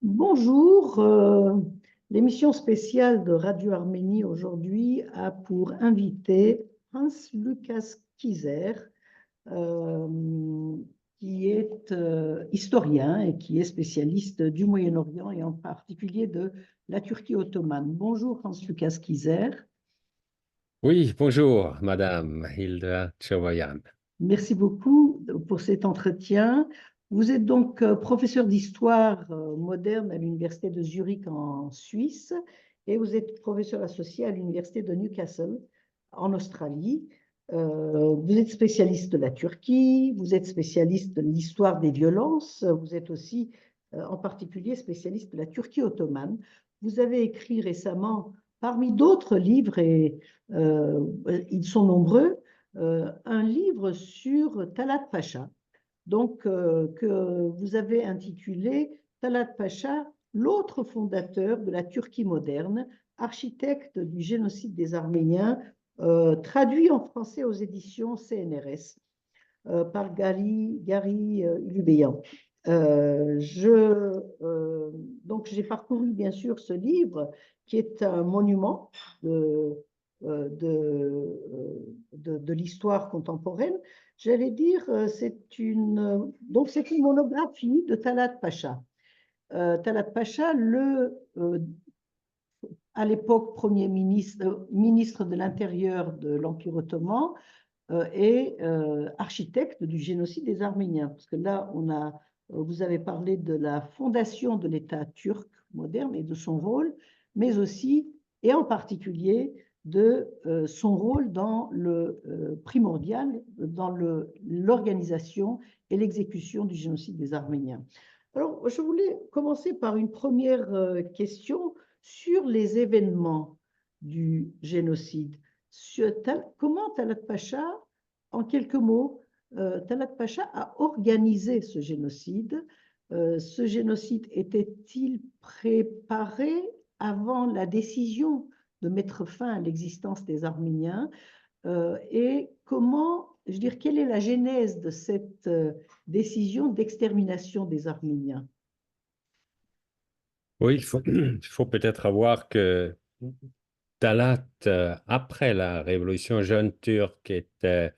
Bonjour, l'émission spéciale de Radio Arménie aujourd'hui a pour invité Hans-Lukas Kieser, euh, qui est historien et qui est spécialiste du Moyen-Orient et en particulier de la Turquie ottomane. Bonjour Hans-Lukas Kieser. Oui, bonjour, Madame Hilda Chowayan. Merci beaucoup pour cet entretien. Vous êtes donc professeur d'histoire moderne à l'Université de Zurich en Suisse et vous êtes professeur associé à l'Université de Newcastle en Australie. Vous êtes spécialiste de la Turquie, vous êtes spécialiste de l'histoire des violences, vous êtes aussi en particulier spécialiste de la Turquie ottomane. Vous avez écrit récemment, parmi d'autres livres, et ils sont nombreux, un livre sur Talat Pacha, donc que vous avez intitulé Talat Pacha, l'autre fondateur de la Turquie moderne, architecte du génocide des Arméniens, traduit en français aux éditions CNRS par Gary Ulubeyan. Donc j'ai parcouru bien sûr ce livre qui est un monument de l'histoire contemporaine. J'allais dire, c'est une monographie de Talat Pacha. Talat Pacha, à l'époque Premier ministre, ministre de l'Intérieur de l'Empire ottoman, et architecte du génocide des Arméniens. Parce que là, vous avez parlé de la fondation de l'État turc moderne et de son rôle, mais aussi, et en particulier, de son rôle dans le primordial, dans l'organisation et l'exécution du génocide des Arméniens. Alors, je voulais commencer par une première question sur les événements du génocide. Comment Talat Pacha, en quelques mots, Talat Pacha a organisé ce génocide? Ce génocide était-il préparé avant la décision de mettre fin à l'existence des Arméniens? Et je veux dire, quelle est la genèse de cette décision d'extermination des Arméniens? Oui, il faut peut-être voir que Talat, après la révolution jeune turque, était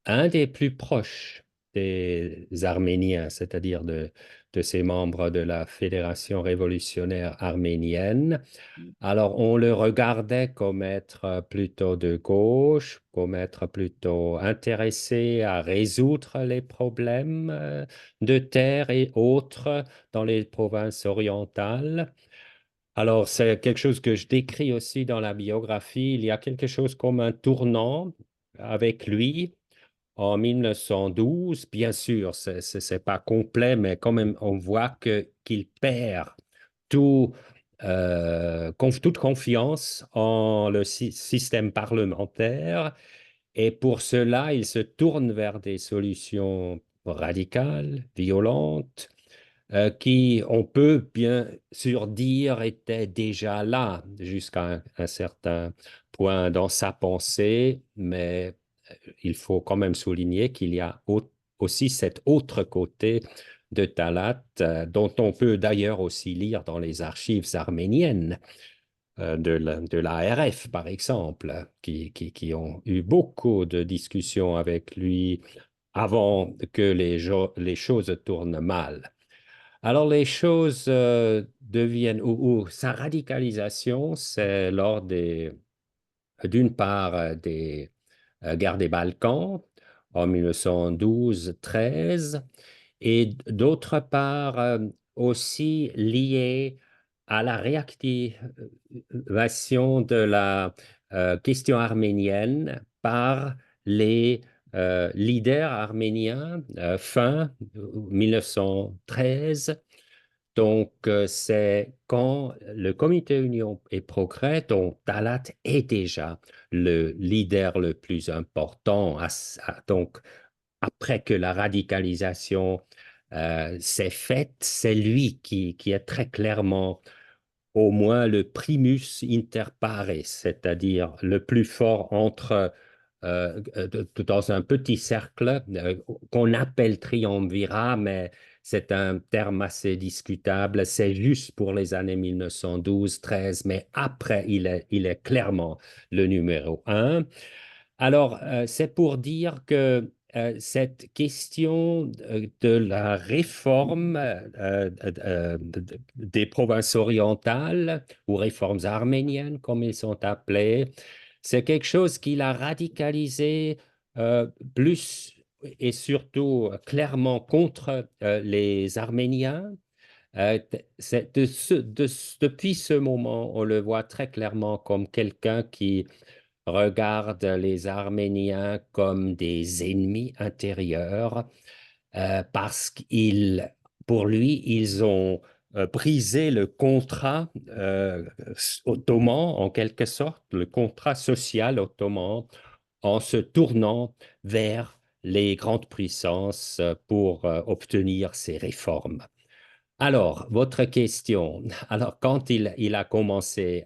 un des plus proches des Arméniens, c'est-à-dire de ces membres de la Fédération révolutionnaire arménienne. Alors, on le regardait comme être plutôt de gauche, comme être plutôt intéressé à résoudre les problèmes de terre et autres dans les provinces orientales. Alors, c'est quelque chose que je décris aussi dans la biographie. Il y a quelque chose comme un tournant avec lui en 1912. Bien sûr, c'est pas complet, mais quand même, on voit qu'il perd tout, toute confiance en le système parlementaire. Et pour cela, il se tourne vers des solutions radicales, violentes, qui, on peut bien sûr dire, étaient déjà là jusqu'à un certain point dans sa pensée, mais il faut quand même souligner qu'il y a aussi cet autre côté de Talat, dont on peut d'ailleurs aussi lire dans les archives arméniennes de l'ARF, par exemple, qui ont eu beaucoup de discussions avec lui avant que les choses tournent mal. Alors les choses deviennent, ou sa radicalisation, c'est lors d'une part, des guerres des Balkans en 1912-13, et d'autre part, aussi lié à la réactivation de la question arménienne par les leaders arméniens fin 1913. Donc, c'est quand le Comité Union et Progrès, dont Talat est déjà le leader le plus important, donc après que la radicalisation s'est faite, c'est lui qui est très clairement au moins le primus inter pares, c'est-à-dire le plus fort entre dans un petit cercle qu'on appelle triumvirat, mais c'est un terme assez discutable. C'est juste pour les années 1912-13, mais après, il est clairement le numéro un. Alors, c'est pour dire que cette question de la réforme des provinces orientales, ou réformes arméniennes, comme ils sont appelées, c'est quelque chose qu'il a radicalisé euh, plus et surtout clairement contre les Arméniens. Depuis ce moment, on le voit très clairement comme quelqu'un qui regarde les Arméniens comme des ennemis intérieurs parce qu'ils, pour lui, ils ont brisé le contrat ottoman, en quelque sorte, le contrat social ottoman, en se tournant vers les grandes puissances pour obtenir ces réformes. Alors, votre question. Alors, quand il a commencé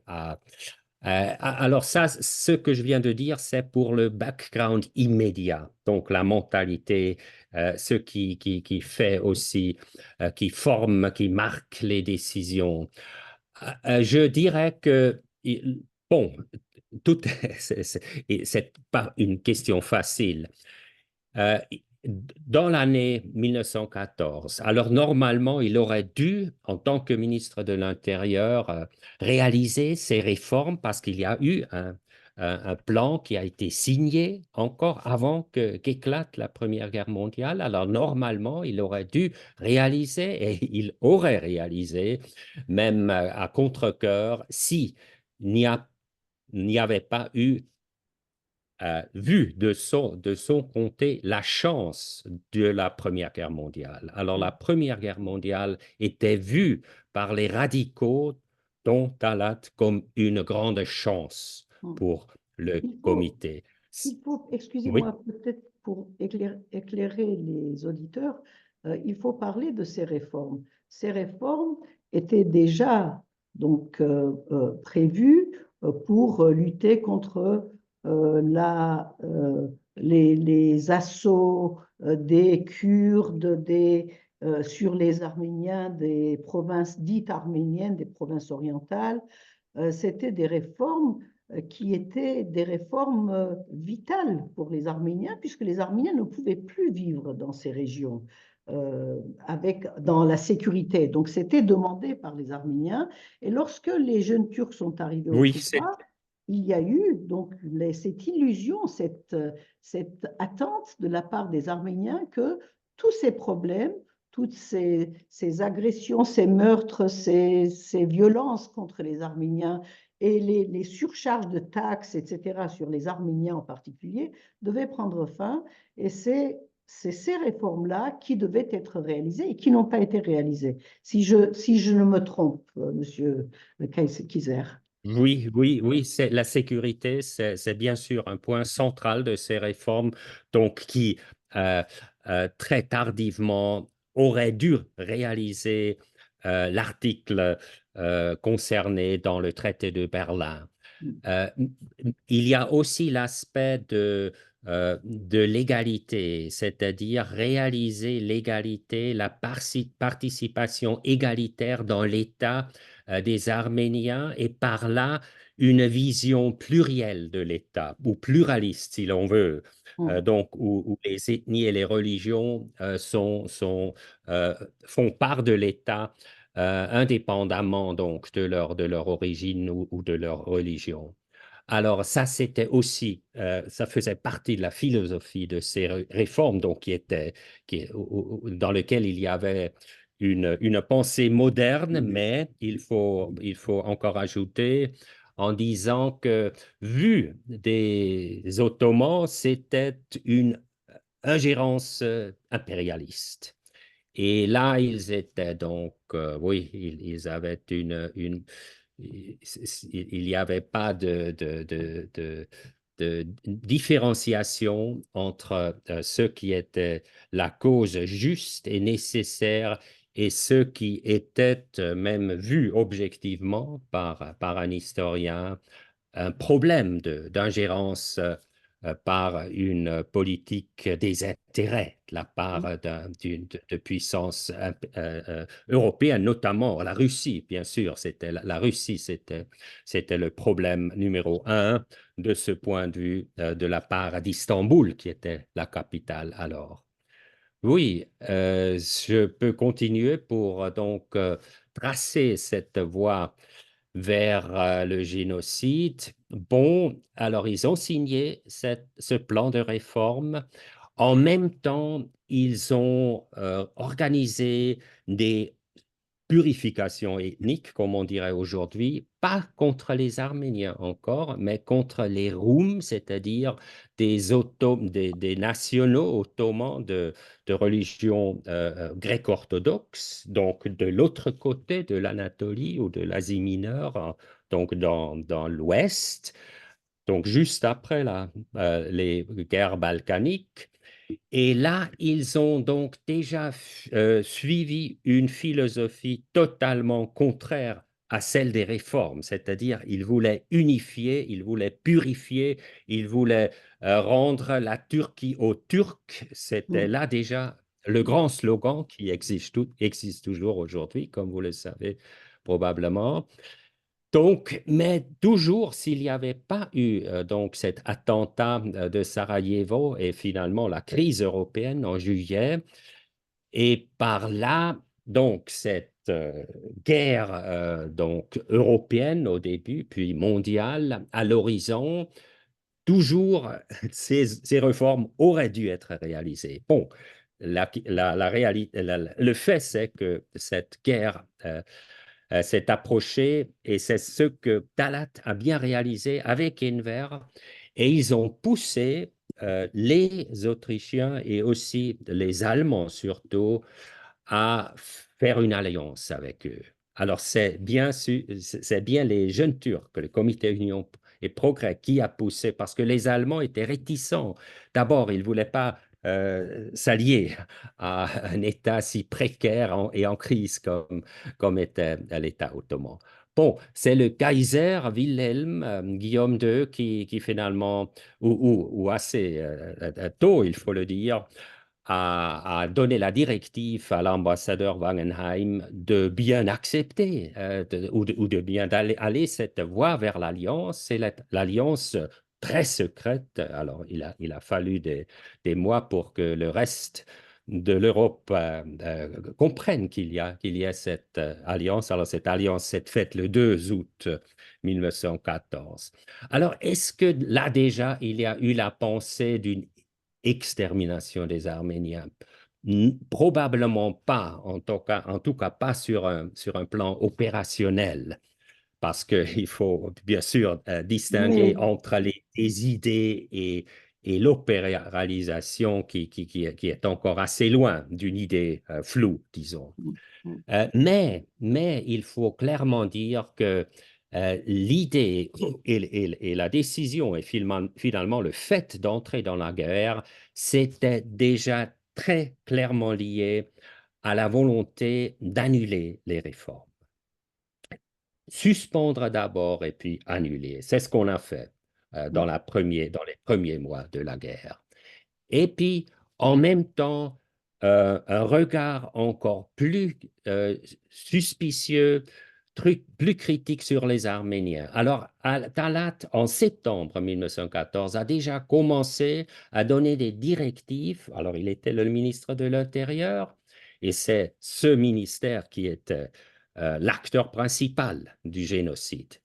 alors ça, ce que je viens de dire, c'est pour le background immédiat, donc la mentalité, ce qui fait aussi, qui forme, qui marque les décisions. Je dirais que, bon, tout, c'est pas une question facile. Euh, Dans l'année 1914, alors normalement, il aurait dû, en tant que ministre de l'Intérieur, réaliser ces réformes parce qu'il y a eu un plan qui a été signé encore avant qu'éclate la Première Guerre mondiale. Alors normalement, il aurait dû réaliser et il aurait réalisé, même à contre-cœur, si n'y avait pas eu vu de son côté la chance de la Première Guerre mondiale. Alors la Première Guerre mondiale était vue par les radicaux dont Talat comme une grande chance Mm. pour le Il faut, comité. Oui, excusez-moi, peut-être pour éclairer les auditeurs, il faut parler de ces réformes. Ces réformes étaient déjà donc prévues pour lutter contre les assauts des Kurdes, sur les Arméniens des provinces dites arméniennes, des provinces orientales. C'était des réformes qui étaient des réformes vitales pour les Arméniens, puisque les Arméniens ne pouvaient plus vivre dans ces régions dans la sécurité. Donc, c'était demandé par les Arméniens. Et lorsque les jeunes Turcs sont arrivés au oui, c'est pouvoir, il y a eu donc cette illusion, cette attente de la part des Arméniens que tous ces problèmes, toutes ces agressions, ces meurtres, ces violences contre les Arméniens et les surcharges de taxes, etc., sur les Arméniens en particulier, devaient prendre fin. Et c'est ces réformes-là qui devaient être réalisées et qui n'ont pas été réalisées. Si je ne me trompe, Monsieur Kaiser. Oui, oui, oui, c'est la sécurité, c'est bien sûr un point central de ces réformes, donc qui euh, très tardivement aurait dû réaliser l'article concerné dans le traité de Berlin. Euh, il y a aussi l'aspect de l'égalité, c'est-à-dire réaliser l'égalité, la participation égalitaire dans l'État des Arméniens et par là une vision plurielle de l'État, ou pluraliste si l'on veut, Mm. donc où les ethnies et les religions euh, font part de l'État indépendamment donc de leur origine ou de leur religion. Alors ça, c'était aussi, ça faisait partie de la philosophie de ces réformes, donc dans lequel il y avait une pensée moderne, mais il faut encore ajouter en disant que, vu des Ottomans, c'était une ingérence impérialiste. Et là, ils étaient donc, oui, ils avaient il n'y avait pas de différenciation entre ce qui était la cause juste et nécessaire et ce qui était même vu objectivement par un historien, un problème d'ingérence par une politique des intérêts de la part de puissances européennes, notamment la Russie, bien sûr. La Russie, c'était le problème numéro un de ce point de vue de la part d'Istanbul, qui était la capitale alors. Oui, je peux continuer pour donc tracer cette voie vers le génocide. Bon, alors ils ont signé ce plan de réforme. En même temps, ils ont organisé des purification ethnique, comme on dirait aujourd'hui, pas contre les Arméniens encore, mais contre les Roums, c'est-à-dire des nationaux ottomans de religion grecque-orthodoxe, donc de l'autre côté de l'Anatolie ou de l'Asie mineure, donc dans l'ouest, donc juste après les guerres balkaniques. Et là, ils ont donc déjà suivi une philosophie totalement contraire à celle des réformes, c'est-à-dire ils voulaient unifier, ils voulaient purifier, ils voulaient rendre la Turquie aux Turcs. C'était là déjà le grand slogan qui existe toujours aujourd'hui, comme vous le savez probablement. Donc, mais toujours, s'il n'y avait pas eu donc cet attentat de Sarajevo et finalement la crise européenne en juillet, et par là, donc cette guerre donc européenne au début, puis mondiale à l'horizon, toujours ces réformes auraient dû être réalisées. Bon, la réalité, le fait, c'est que cette guerre s'est approché et c'est ce que Talat a bien réalisé avec Enver et ils ont poussé les Autrichiens et aussi les Allemands surtout à faire une alliance avec eux. Alors c'est bien les jeunes Turcs, le Comité Union et Progrès qui a poussé parce que les Allemands étaient réticents. D'abord, ils ne voulaient pas s'allier à un État si précaire et en crise comme était l'État ottoman. Bon, c'est le Kaiser Wilhelm Guillaume II qui finalement, ou assez tôt, il faut le dire, a donné la directive à l'ambassadeur Wangenheim de bien accepter ou de bien aller cette voie vers l'alliance. C'est l'alliance très secrète. Alors, il a fallu des mois pour que le reste de l'Europe comprenne qu'il y a cette alliance. Alors, cette alliance s'est faite le 2 août 1914. Alors, est-ce que là déjà, il y a eu la pensée d'une extermination des Arméniens? Probablement pas, en tout cas pas sur un plan opérationnel, parce qu'il faut bien sûr distinguer Mais entre les idées et l'opéralisation qui est encore assez loin d'une idée floue, disons. Mais il faut clairement dire que l'idée et la décision et finalement le fait d'entrer dans la guerre, c'était déjà très clairement lié à la volonté d'annuler les réformes. Suspendre d'abord et puis annuler. C'est ce qu'on a fait dans les premiers mois de la guerre. Et puis, en même temps, un regard encore plus suspicieux, plus critique sur les Arméniens. Alors, Talat, en septembre 1914, a déjà commencé à donner des directives. Alors, il était le ministre de l'Intérieur, et c'est ce ministère qui était l'acteur principal du génocide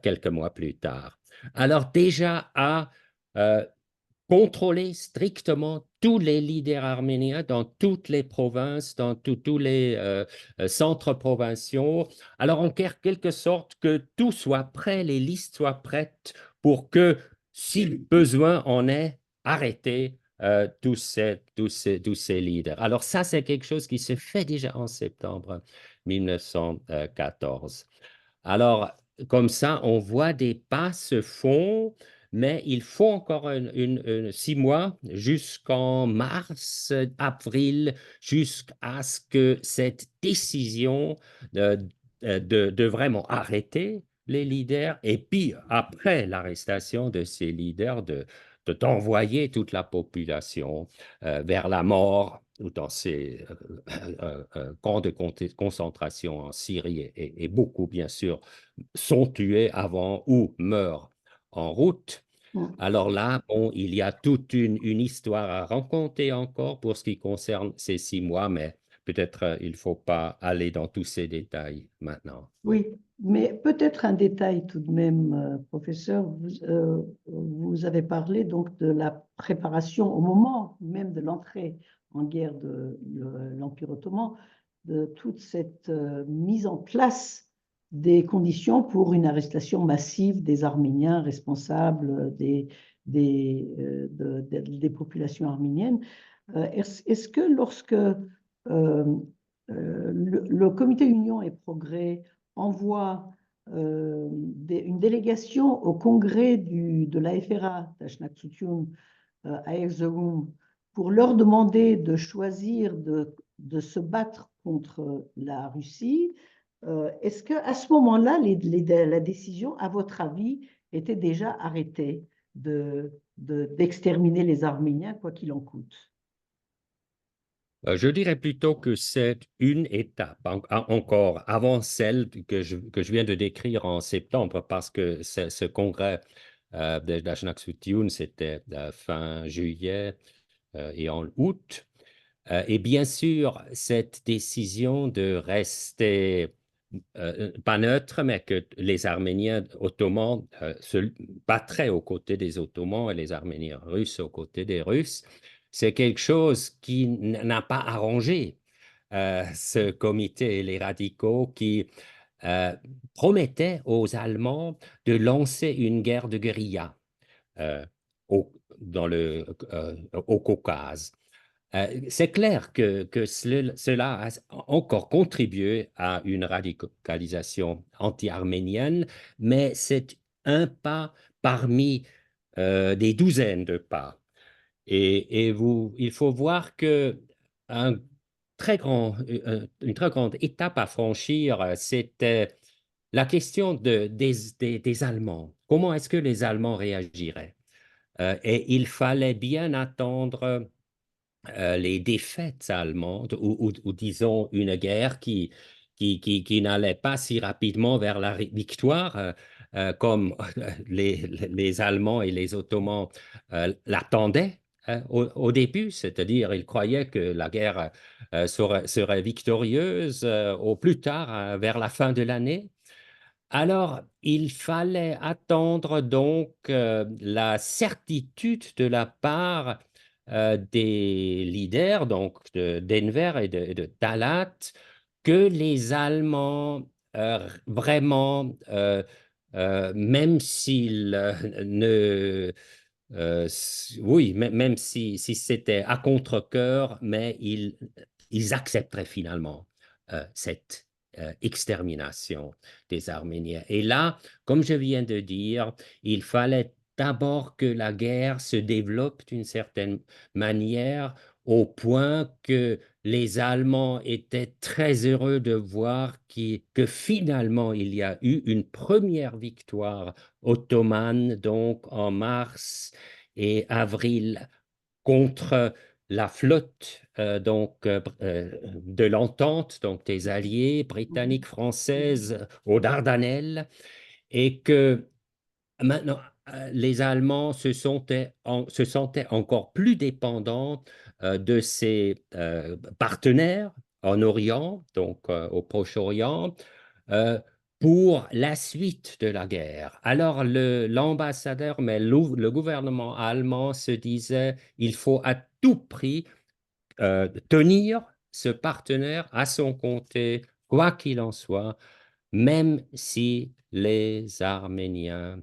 quelques mois plus tard. Alors, déjà à euh, contrôler strictement tous les leaders arméniens dans toutes les provinces, dans tous les centres provinciaux. Alors, en quelque sorte, que tout soit prêt, les listes soient prêtes pour que, si besoin en est, arrêter tous ces leaders. Alors, ça, c'est quelque chose qui se fait déjà en septembre 1914. Alors, comme ça, on voit des pas se font, mais il faut encore 6 mois jusqu'en mars, avril, jusqu'à ce que cette décision de vraiment arrêter les leaders, et puis après l'arrestation de ces leaders, d'envoyer toute la population vers la mort ou dans ces camps de concentration en Syrie et beaucoup, bien sûr, sont tués avant ou meurent en route. Mm. Alors là, bon, il y a toute une histoire à raconter encore pour ce qui concerne ces 6 mois, mais peut-être il ne faut pas aller dans tous ces détails maintenant. Oui. Oui, mais peut-être un détail tout de même, professeur. Vous avez parlé donc de la préparation au moment même de l'entrée en guerre de l'Empire ottoman, de toute cette mise en place des conditions pour une arrestation massive des Arméniens responsables des populations arméniennes. Est-ce que lorsque le comité Union et Progrès envoie une délégation au congrès de la FRA, Tashnaksutun, à Erzurum, pour leur demander de choisir de se battre contre la Russie. Est-ce qu'à ce moment-là, la décision, à votre avis, était déjà arrêtée d'exterminer les Arméniens, quoi qu'il en coûte? Je dirais plutôt que c'est une étape encore avant celle que je viens de décrire en septembre, parce que ce congrès de Dashnaksutun, c'était fin juillet et en août. Et bien sûr, cette décision de rester pas neutre, mais que les Arméniens ottomans se battraient aux côtés des Ottomans et les Arméniens russes aux côtés des Russes, c'est quelque chose qui n'a pas arrangé ce comité et les radicaux qui euh, promettaient aux Allemands de lancer une guerre de guérilla euh, au Caucase. C'est clair que cela a encore contribué à une radicalisation anti-arménienne, mais c'est un pas parmi des douzaines de pas. Il faut voir que un une très grande étape à franchir, c'était la question des Allemands. Comment est-ce que les Allemands réagiraient? Et il fallait bien attendre les défaites allemandes ou disons une guerre qui n'allait pas si rapidement vers la victoire comme les Allemands et les Ottomans l'attendaient. Au début, c'est-à-dire ils croyaient que la guerre serait victorieuse au plus tard, vers la fin de l'année. Alors, il fallait attendre donc la certitude de la part des leaders, donc de Denver et de Talat, que les Allemands vraiment, même s'ils ne, oui, même si c'était à contre-cœur, mais ils accepteraient finalement cette extermination des Arméniens. Et là, comme je viens de dire, il fallait d'abord que la guerre se développe d'une certaine manière au point que les Allemands étaient très heureux de voir que finalement il y a eu une première victoire ottomane, donc en mars et avril, contre la flotte de l'entente, donc des alliés britanniques, françaises aux Dardanelles, et que maintenant les Allemands se sentaient encore plus dépendants de ces partenaires en Orient, donc au Proche-Orient, euh, pour la suite de la guerre. Alors l'ambassadeur, mais le gouvernement allemand se disait, il faut à tout prix tenir ce partenaire à son côté, quoi qu'il en soit, même si les Arméniens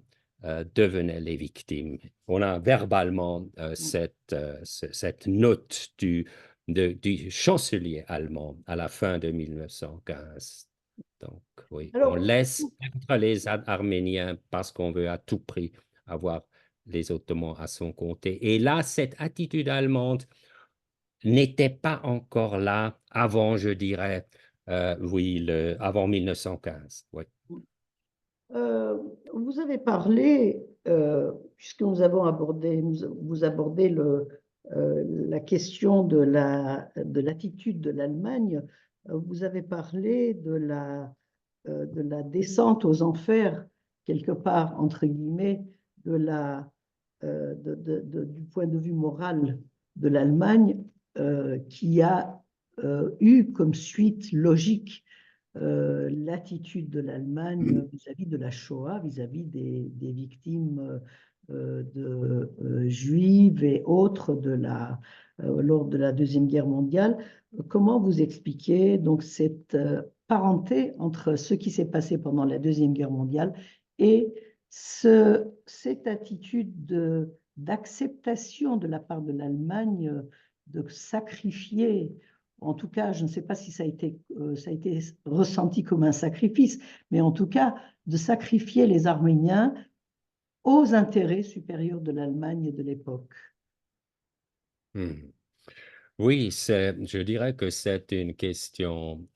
devenaient les victimes. On a verbalement cette note du chancelier allemand à la fin de 1915. Donc, oui, on Alors, laisse perdre les Arméniens parce qu'on veut à tout prix avoir les Ottomans à son côté. Et là, cette attitude allemande n'était pas encore là avant, je dirais, oui, avant 1915. Oui. vous avez parlé puisque vous abordez la question de l'attitude de l'Allemagne, vous avez parlé de la descente aux enfers, quelque part, entre guillemets, du point de vue moral de l'Allemagne, qui a eu comme suite logique l'attitude de l'Allemagne vis-à-vis de la Shoah, vis-à-vis des victimes juives et autres lors de la Deuxième Guerre mondiale. Comment vous expliquez donc cette parenté entre ce qui s'est passé pendant la Deuxième Guerre mondiale et cette attitude d'acceptation de la part de l'Allemagne de sacrifier, en tout cas, je ne sais pas si ça a été ressenti comme un sacrifice, mais en tout cas, de sacrifier les Arméniens aux intérêts supérieurs de l'Allemagne de l'époque. Hmm. Oui, je dirais que c'est une question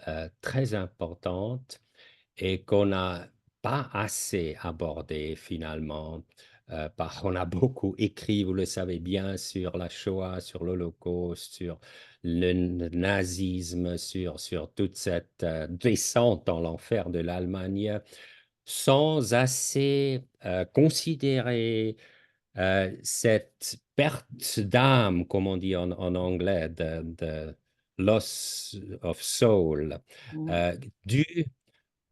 très importante et qu'on n'a pas assez abordée finalement. On a beaucoup écrit, vous le savez bien, sur la Shoah, sur l'Holocauste, sur le nazisme, sur toute cette descente dans l'enfer de l'Allemagne, sans assez considérer cette perte d'âme, comme on dit en anglais, de loss of soul, Mm. euh, due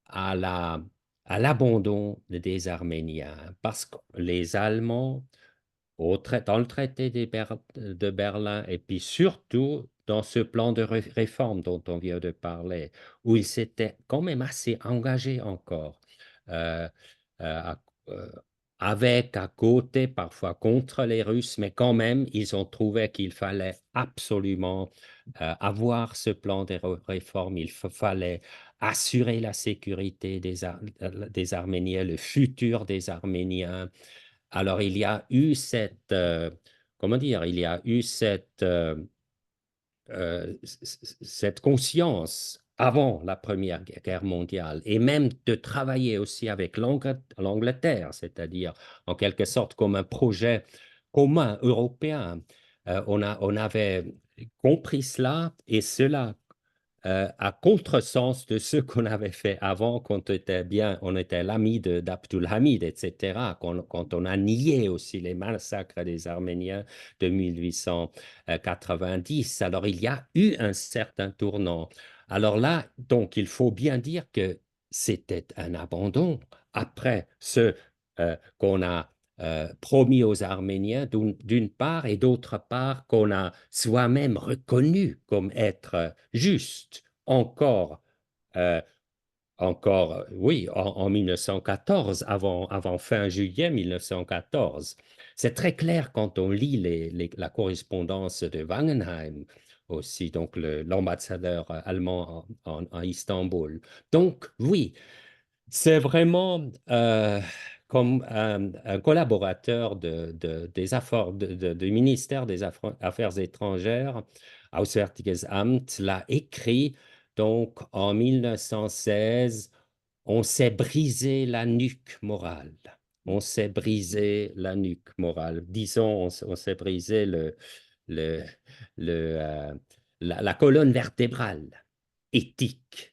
à à l'abandon des Arméniens, parce que les Allemands, dans le traité de Berlin, et puis surtout dans ce plan de réforme dont on vient de parler, où ils s'étaient quand même assez engagés encore, euh, à, euh, avec, à côté, parfois contre les Russes, mais quand même, ils ont trouvé qu'il fallait absolument avoir ce plan de réforme. Il fallait assurer la sécurité des Arméniens, le futur des Arméniens. Alors, il y a eu comment dire, il y a eu cette conscience avant la Première Guerre mondiale et même de travailler aussi avec l'Angleterre, c'est-à-dire en quelque sorte comme un projet commun européen. On avait compris cela et cela à contresens de ce qu'on avait fait avant, quand on était l'ami d'Abdulhamid, etc., quand on a nié aussi les massacres des Arméniens de 1890. Alors, il y a eu un certain tournant. Alors là, donc, il faut bien dire que c'était un abandon après ce qu'on a promis aux Arméniens d'une part et d'autre part qu'on a soi-même reconnu comme être juste encore, euh, oui, en 1914, avant fin juillet 1914. C'est très clair quand on lit la correspondance de Wangenheim aussi, donc l'ambassadeur allemand en Istanbul. Donc, oui, c'est vraiment comme un collaborateur du ministère des Affaires étrangères, Auswärtiges Amt, l'a écrit. Donc, en 1916, on s'est brisé la nuque morale. On s'est brisé la nuque morale. Disons, on s'est brisé le, la colonne vertébrale éthique.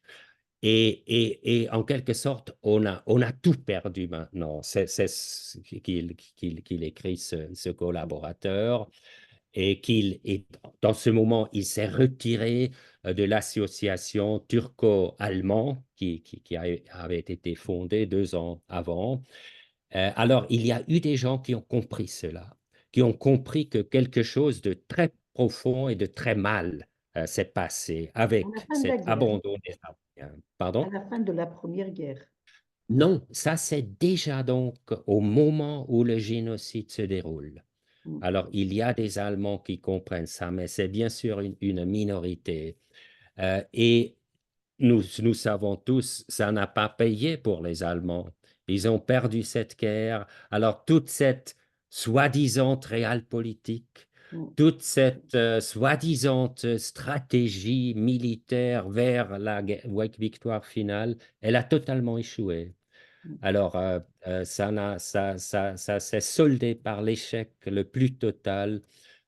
Et en quelque sorte, on a tout perdu maintenant. C'est ce qu'il écrit, ce collaborateur, et dans ce moment, il s'est retiré de l'association turco-allemande avait été fondée 2 ans avant. Alors, il y a eu des gens qui ont compris cela, qui ont compris que quelque chose de très profond et de très mal s'est passé À la avec fin de la cet guerre, abandon des Arméniens. à Pardon? la fin de la Première Guerre. Non, ça c'est déjà donc au moment où le génocide se déroule. Mm. Alors, il y a des Allemands qui comprennent ça, mais c'est bien sûr une minorité. Et nous savons tous, ça n'a pas payé pour les Allemands. Ils ont perdu cette guerre. Alors, toute cette soi-disant réelle politique, Mm. toute cette soi-disant stratégie militaire vers la victoire finale, elle a totalement échoué. Alors, ça s'est soldé par l'échec le plus total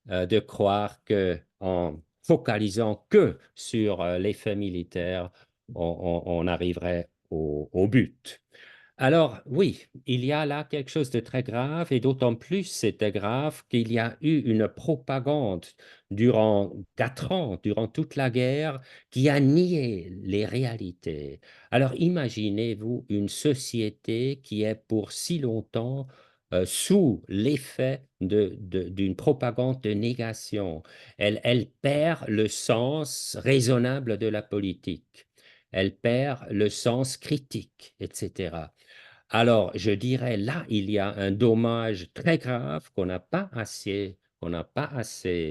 de croire que en focalisant que sur l'effet militaire, on arriverait au but. Alors, oui, il y a là quelque chose de très grave, et d'autant plus c'était grave qu'il y a eu une propagande durant 4 ans, durant toute la guerre, qui a nié les réalités. Alors, imaginez-vous une société qui est pour si longtemps sous l'effet d'une propagande de négation. Elle perd le sens raisonnable de la politique. Elle perd le sens critique, etc. Alors, je dirais là, il y a un dommage très grave qu'on n'a pas assez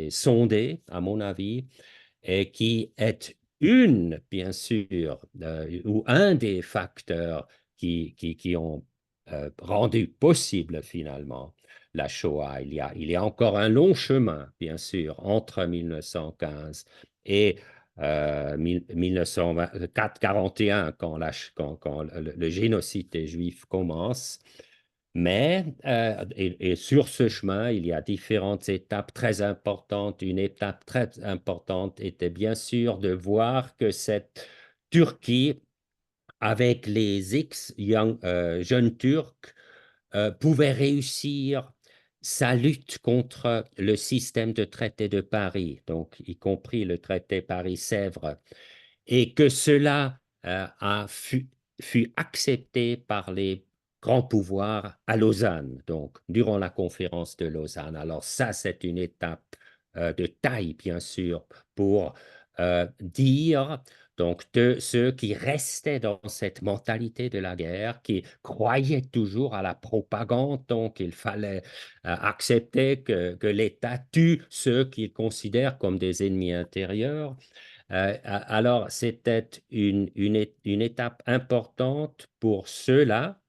sondé, à mon avis, et qui est bien sûr, ou un des facteurs qui ont rendu possible finalement la Shoah. Il y a encore un long chemin, bien sûr, entre 1915 et 1941, quand le génocide des Juifs commence. Mais, et sur ce chemin, il y a différentes étapes très importantes. Une étape très importante était bien sûr de voir que cette Turquie, avec les jeunes Turcs, pouvait réussir sa lutte contre le système de traité de Paris, donc y compris le traité Paris-Sèvres, et que cela fut accepté par les grands pouvoirs à Lausanne, donc durant la conférence de Lausanne. Alors ça, c'est une étape de taille, bien sûr, pour dire donc de ceux qui restaient dans cette mentalité de la guerre, qui croyaient toujours à la propagande, donc il fallait accepter que l'État tue ceux qu'ils considèrent comme des ennemis intérieurs. Alors, c'était une étape importante pour ceux-là,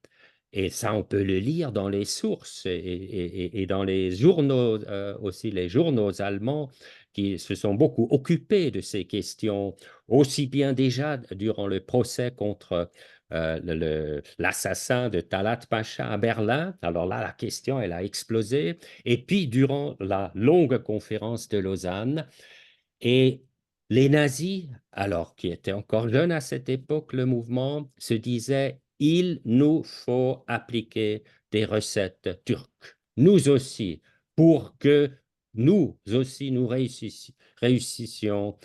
et ça, on peut le lire dans les sources et dans les journaux, aussi les journaux allemands qui se sont beaucoup occupés de ces questions, aussi bien déjà durant le procès contre l'assassin de Talat Pacha à Berlin. Alors là, la question, elle a explosé. Et puis, durant la longue conférence de Lausanne, et les nazis, alors qui étaient encore jeunes à cette époque, le mouvement se disait, il nous faut appliquer des recettes turques, nous aussi, pour que nous aussi nous réussissions,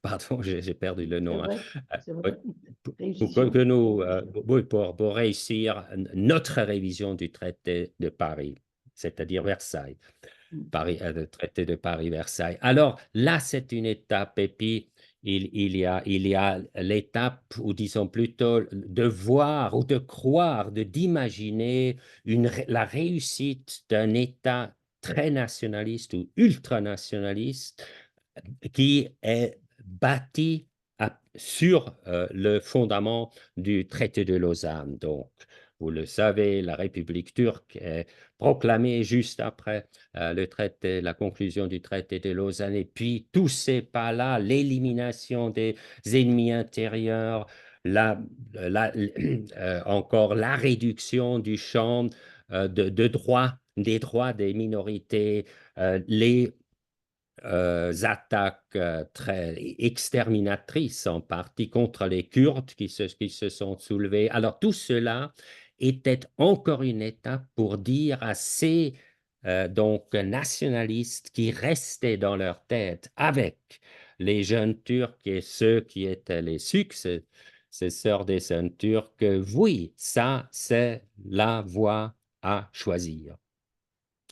pardon, j'ai perdu le C'est nom, hein. vrai, c'est Oui, vrai. pour que Réussissions. nous, oui, pour réussir notre révision du traité de Paris, c'est-à-dire Versailles. Le traité de Paris-Versailles. Alors là, c'est une étape. Et puis, il y a l'étape, ou disons plutôt, de voir ou de croire, d'imaginer la réussite d'un État très nationaliste ou ultranationaliste qui est bâti sur le fondament du traité de Lausanne. Donc, vous le savez, la République turque est proclamée juste après la conclusion du traité de Lausanne. Et puis, tous ces pas-là, l'élimination des ennemis intérieurs, encore la réduction du champ des droits des minorités, les attaques très exterminatrices en partie contre les Kurdes qui se sont soulevés. Alors tout cela était encore une étape pour dire à ces donc nationalistes qui restaient dans leur tête avec les jeunes Turcs et ceux qui étaient les successeurs des jeunes Turcs, oui, ça c'est la voie à choisir.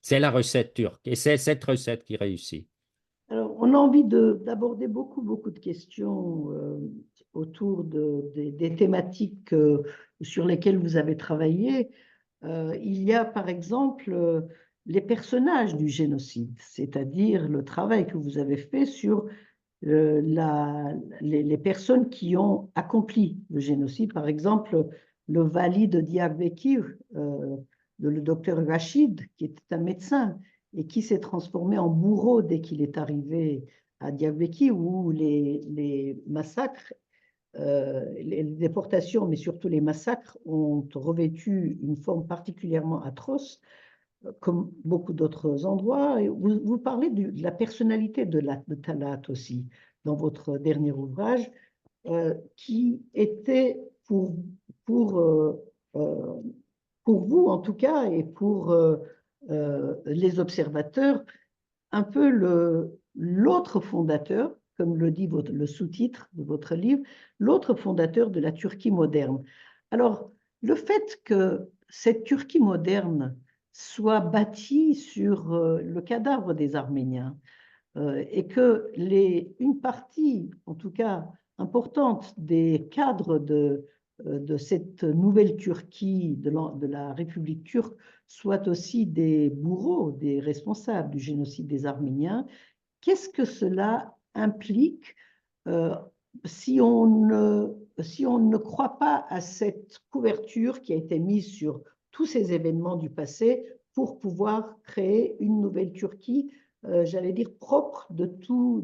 C'est la recette turque et c'est cette recette qui réussit. Alors, on a envie d'aborder beaucoup de questions autour des thématiques sur lesquelles vous avez travaillé. Il y a par exemple les personnages du génocide, c'est-à-dire le travail que vous avez fait sur les personnes qui ont accompli le génocide. Par exemple, le vali de Diyarbakir, le docteur Rachid, qui était un médecin et qui s'est transformé en bourreau dès qu'il est arrivé à Diyarbakir, où les massacres les déportations, mais surtout les massacres, ont revêtu une forme particulièrement atroce, comme beaucoup d'autres endroits. Et vous parlez de la personnalité de Talat aussi, dans votre dernier ouvrage, qui était pour, euh, euh, pour vous en tout cas, et pour les observateurs, un peu l'autre fondateur, comme le dit le sous-titre de votre livre, l'autre fondateur de la Turquie moderne. Alors, le fait que cette Turquie moderne soit bâtie sur le cadavre des Arméniens, et que une partie, en tout cas importante, des cadres de cette nouvelle Turquie, de la République turque, soient aussi des bourreaux, des responsables du génocide des Arméniens. Qu'est-ce que cela implique euh, si on ne croit pas à cette couverture qui a été mise sur tous ces événements du passé pour pouvoir créer une nouvelle Turquie, j'allais dire propre de tout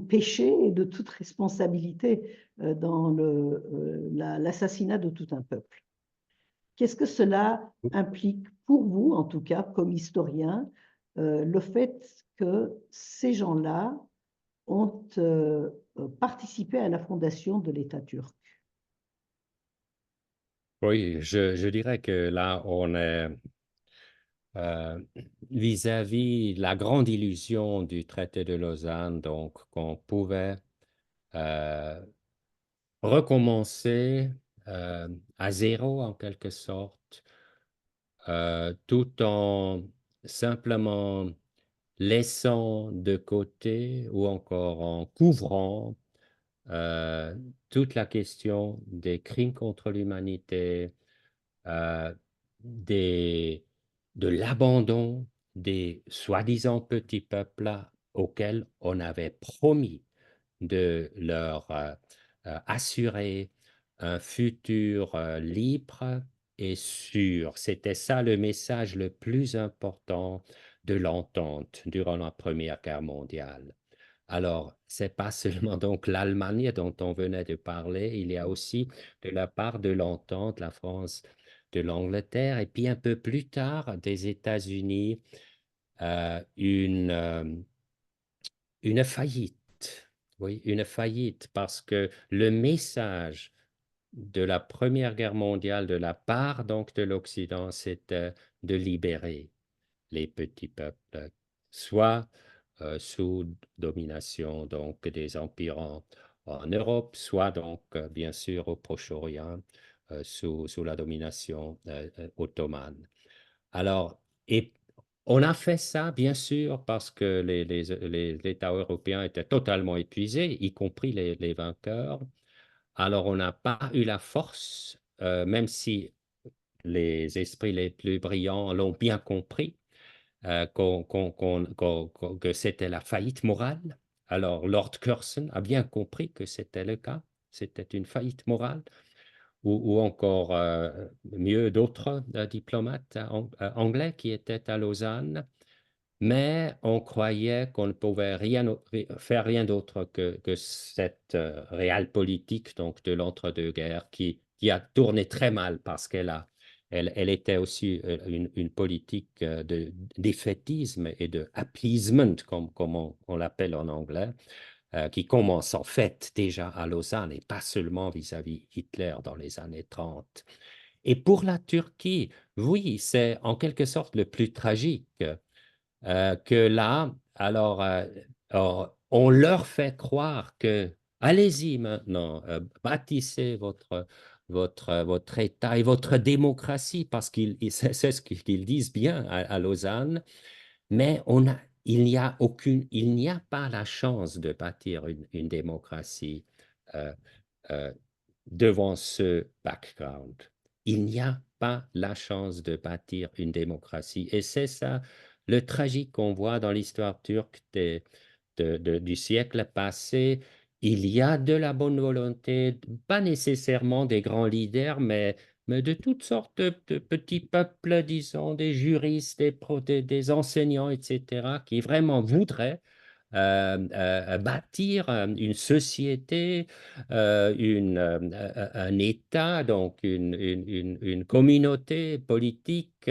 péché et de toute responsabilité dans l'assassinat de tout un peuple. Qu'est-ce que cela implique pour vous, en tout cas, comme historien, le fait que ces gens-là ont participé à la fondation de l'État turc? Oui, je dirais que là, on est euh, vis-à-vis la grande illusion du traité de Lausanne, donc qu'on pouvait euh, recommencer à zéro en quelque sorte, tout en simplement laissant de côté ou encore en couvrant euh, toute la question des crimes contre l'humanité, euh, des, de l'abandon des soi-disant petits peuples auxquels on avait promis de leur assurer un futur libre et sûr. C'était ça le message le plus important de l'entente durant la Première Guerre mondiale. Alors, c'est pas seulement donc l'Allemagne dont on venait de parler, il y a aussi de la part de l'entente, la France, de l'Angleterre, et puis un peu plus tard des États-Unis, une faillite. Oui, une faillite, parce que le message de la Première Guerre mondiale de la part donc de l'Occident, c'était de libérer les petits peuples, soit sous domination donc des empires en Europe, soit donc bien sûr au Proche-Orient sous la domination ottomane. Alors, et on a fait ça, bien sûr, parce que les États européens étaient totalement épuisés, y compris les vainqueurs. Alors, on n'a pas eu la force, même si les esprits les plus brillants l'ont bien compris, que c'était la faillite morale. Alors, Lord Curzon a bien compris que c'était le cas, c'était une faillite morale, ou encore mieux d'autres diplomates anglais qui étaient à Lausanne, mais on croyait qu'on ne pouvait faire rien d'autre que cette réelle politique donc, de l'entre-deux-guerres qui a tourné très mal parce elle était aussi une politique de défaitisme et de appeasement, comme on l'appelle en anglais, qui commence en fait déjà à Lausanne et pas seulement vis-à-vis Hitler dans les années 30. Et pour la Turquie, oui, c'est en quelque sorte le plus tragique que là, on leur fait croire que allez-y maintenant, bâtissez votre État et votre démocratie, parce c'est ce qu'ils disent bien à Lausanne, mais il n'y a pas la chance de bâtir une démocratie euh, euh, devant ce background. Il n'y a pas la chance de bâtir une démocratie. Et c'est ça le tragique qu'on voit dans l'histoire turque du siècle passé. Il y a de la bonne volonté, pas nécessairement des grands leaders, mais de toutes sortes de petits peuples, disons, des juristes, des enseignants, etc., qui vraiment voudraient bâtir une société, un État, donc une communauté politique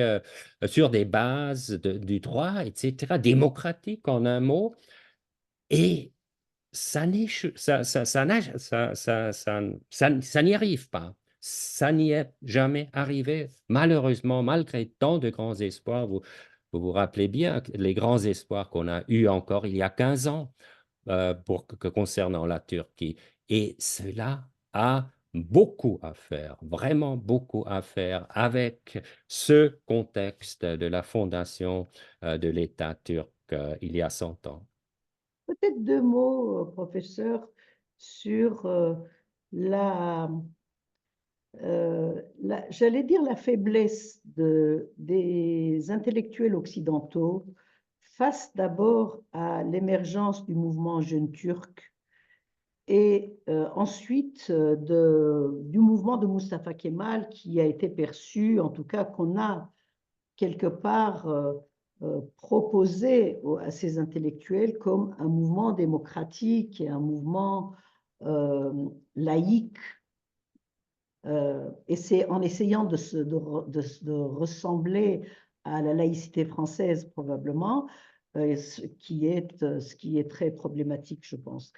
sur des bases du droit, etc., démocratique en un mot. Et ça ça n'y arrive pas. Ça n'y est jamais arrivé, malheureusement, malgré tant de grands espoirs. Vous rappelez bien les grands espoirs qu'on a eus encore il y a 15 ans concernant la Turquie. Et cela a beaucoup à faire, vraiment beaucoup à faire avec ce contexte de la fondation de l'État turc il y a 100 ans. Peut-être deux mots, professeur, sur la, j'allais dire la faiblesse des intellectuels occidentaux face d'abord à l'émergence du mouvement jeune turc et ensuite du mouvement de Mustafa Kemal qui a été perçu, en tout cas qu'on a quelque part proposé à ces intellectuels comme un mouvement démocratique et un mouvement euh, laïque. Et c'est en essayant de ressembler à la laïcité française probablement, ce qui est très problématique, je pense.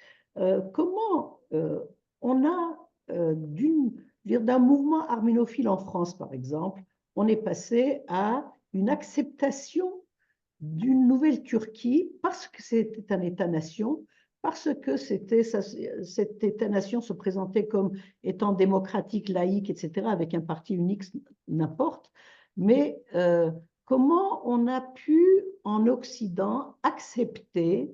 Comment on a d'un mouvement arménophile en France, par exemple, on est passé à une acceptation d'une nouvelle Turquie parce que c'était un État-nation, parce que cet État-nation se présentait comme étant démocratique, laïque, etc., avec un parti unique, n'importe. Mais comment on a pu, en Occident, accepter,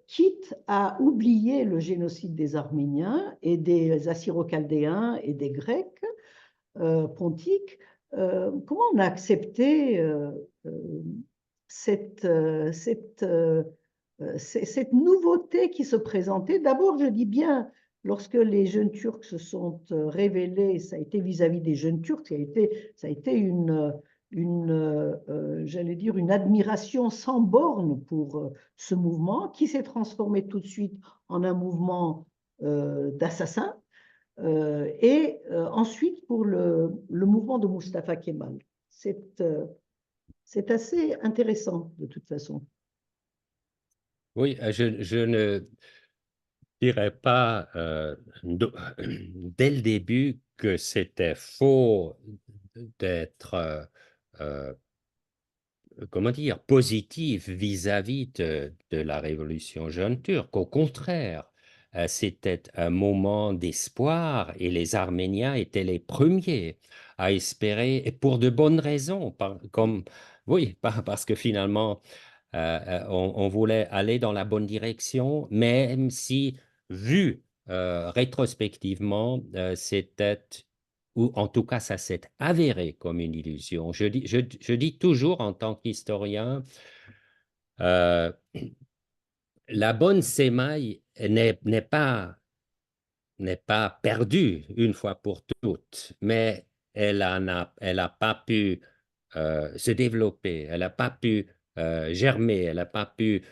quitte à oublier le génocide des Arméniens et des Assyro-Chaldéens et des Grecs pontiques, comment on a accepté cette, cette nouveauté qui se présentait? D'abord, je dis bien, lorsque les jeunes Turcs se sont révélés, ça a été vis-à-vis des jeunes Turcs, ça a été j'allais dire, une admiration sans borne pour ce mouvement qui s'est transformé tout de suite en un mouvement d'assassins. Et ensuite, pour le mouvement de Mustafa Kemal. C'est assez intéressant, de toute façon. Oui, je ne dirais pas dès le début que c'était faux d'être, comment dire, positif vis-à-vis de la révolution jeune turque. Au contraire, c'était un moment d'espoir et les Arméniens étaient les premiers à espérer, et pour de bonnes raisons, oui, parce que finalement, on voulait aller dans la bonne direction, même si, vu rétrospectivement, c'était, ou en tout cas, ça s'est avéré comme une illusion. Je dis toujours en tant qu'historien, euh, la bonne sémaille n'est pas perdue une fois pour toutes, mais elle a pas pu se développer, elle n'a pas pu germer, elle n'a pas pu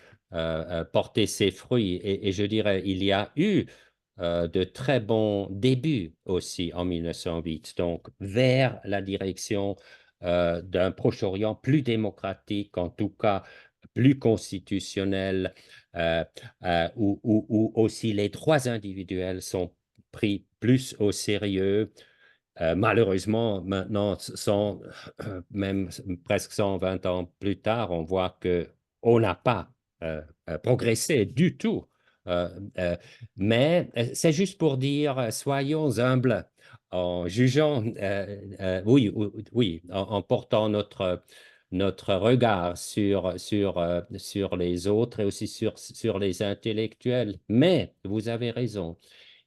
porter ses fruits. Et je dirais, il y a eu de très bons débuts aussi en 1908, donc vers la direction d'un Proche-Orient plus démocratique, en tout cas plus constitutionnel, euh, où aussi les droits individuels sont pris plus au sérieux. Malheureusement, maintenant, même presque 120 ans plus tard, on voit que on n'a pas progressé du tout. Euh, euh, mais c'est juste pour dire, soyons humbles en jugeant, oui, oui, en portant notre regard sur les autres et aussi sur les intellectuels. Mais vous avez raison,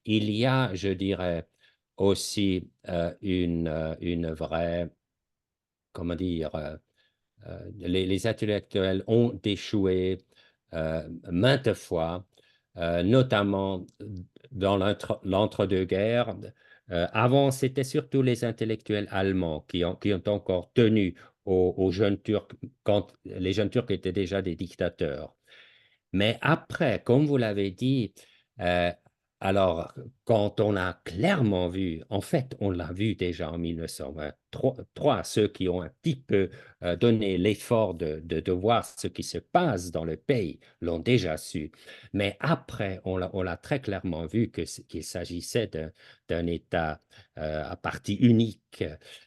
il y a, je dirais, aussi une vraie, comment dire, les intellectuels ont échoué maintes fois, notamment dans l'entre-deux-guerres. Avant, c'était surtout les intellectuels allemands qui ont encore tenu aux jeunes Turcs quand les jeunes Turcs étaient déjà des dictateurs. Mais après, comme vous l'avez dit, euh, alors quand on a clairement vu, en fait, on l'a vu déjà en 1923, ceux qui ont un petit peu donné l'effort de voir ce qui se passe dans le pays l'ont déjà su. Mais après, on l'a très clairement vu qu'il s'agissait d'un État à parti unique,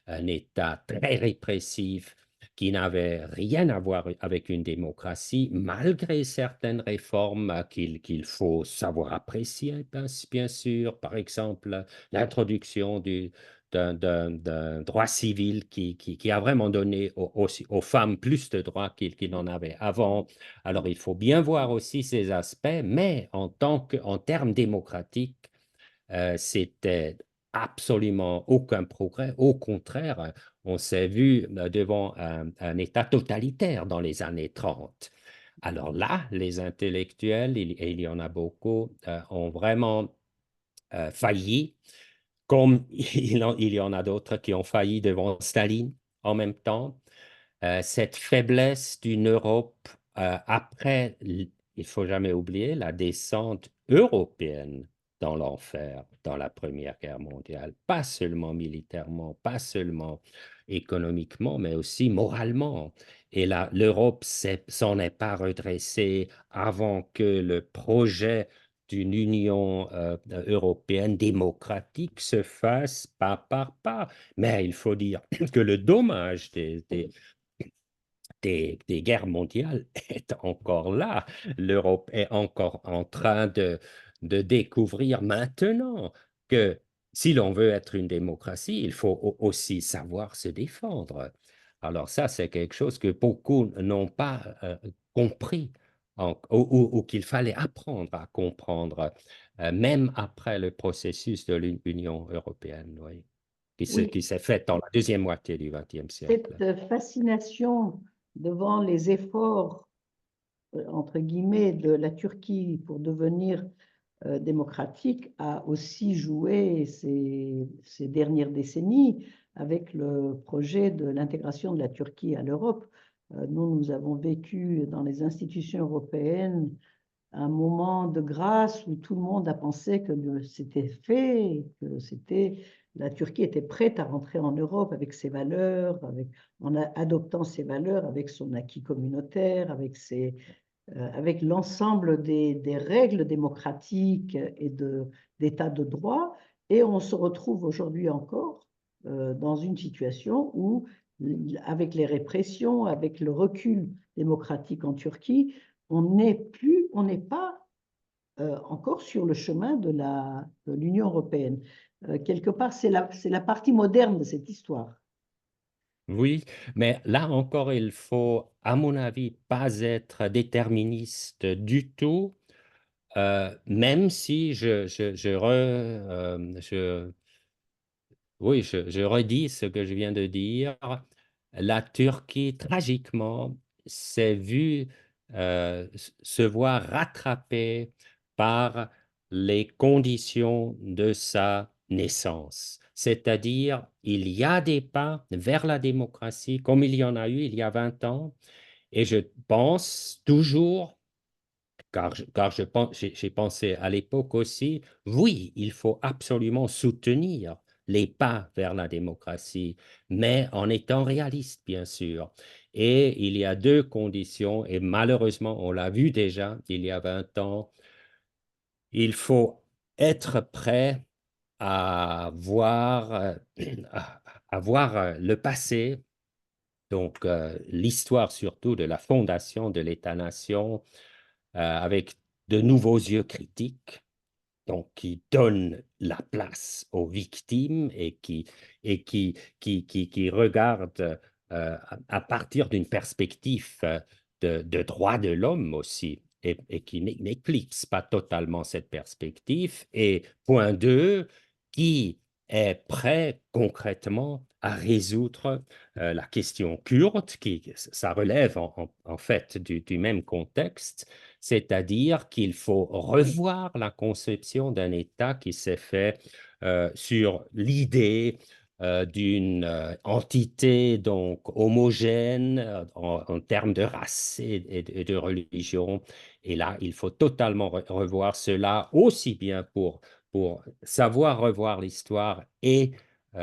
un État très répressif qui n'avait rien à voir avec une démocratie, malgré certaines réformes qu'il faut savoir apprécier, bien sûr. Par exemple, l'introduction d'un droit civil qui a vraiment donné aux femmes plus de droits qu'il n'en avait avant. Alors, il faut bien voir aussi ces aspects, mais en termes démocratiques, c'était absolument aucun progrès. Au contraire, on s'est vu devant un État totalitaire dans les années 30. Alors là, les intellectuels, et il y en a beaucoup, ont vraiment failli, comme il y en a d'autres qui ont failli devant Staline en même temps. Cette faiblesse d'une Europe après, il faut jamais oublier, la descente européenne dans l'enfer, dans la Première Guerre mondiale, pas seulement militairement, pas seulement économiquement, mais aussi moralement. Et là, l'Europe s'en est pas redressée avant que le projet d'une Union européenne démocratique se fasse pas par pas. Mais il faut dire que le dommage des guerres mondiales est encore là. L'Europe est encore en train de découvrir maintenant que si l'on veut être une démocratie, il faut aussi savoir se défendre. Alors ça, c'est quelque chose que beaucoup n'ont pas compris ou qu'il fallait apprendre à comprendre, même après le processus de l'Union européenne, oui, Oui, qui s'est fait dans la deuxième moitié du XXe siècle. cette fascination devant les efforts, entre guillemets, de la Turquie pour devenir démocratique a aussi joué ces dernières décennies avec le projet de l'intégration de la Turquie à l'Europe. Nous avons vécu dans les institutions européennes un moment de grâce où tout le monde a pensé que c'était fait, que la Turquie était prête à rentrer en Europe avec ses valeurs, en adoptant ses valeurs, avec son acquis communautaire, avec l'ensemble des règles démocratiques et d'état de droit. Et on se retrouve aujourd'hui encore dans une situation où, avec les répressions, avec le recul démocratique en Turquie, on n'est pas encore sur le chemin de l'Union européenne. Quelque part, c'est la partie moderne de cette histoire. Oui, mais là encore, il faut, à mon avis, pas être déterministe du tout, même si oui, je redis ce que je viens de dire. La Turquie, tragiquement, s'est vue se voir rattrapée par les conditions de sa naissance. C'est-à-dire, il y a des pas vers la démocratie, comme il y en a eu il y a 20 ans, et je pense toujours car j'ai pensé à l'époque aussi, oui, il faut absolument soutenir les pas vers la démocratie, mais en étant réaliste, bien sûr. Et il y a deux conditions, et malheureusement, on l'a vu déjà il y a 20 ans, il faut être prêt à voir, à voir le passé, donc l'histoire surtout de la fondation de l'État-nation avec de nouveaux yeux critiques, donc qui donnent la place aux victimes et qui regardent à partir d'une perspective de droits de l'homme aussi, et qui n'éclipse pas totalement cette perspective. Et point 2, qui est prêt concrètement à résoudre la question kurde, ça relève en fait du même contexte, c'est-à-dire qu'il faut revoir la conception d'un État qui s'est fait sur l'idée d'une entité donc homogène en termes de race et de religion. Et là, il faut totalement revoir cela, aussi bien pour savoir revoir l'histoire et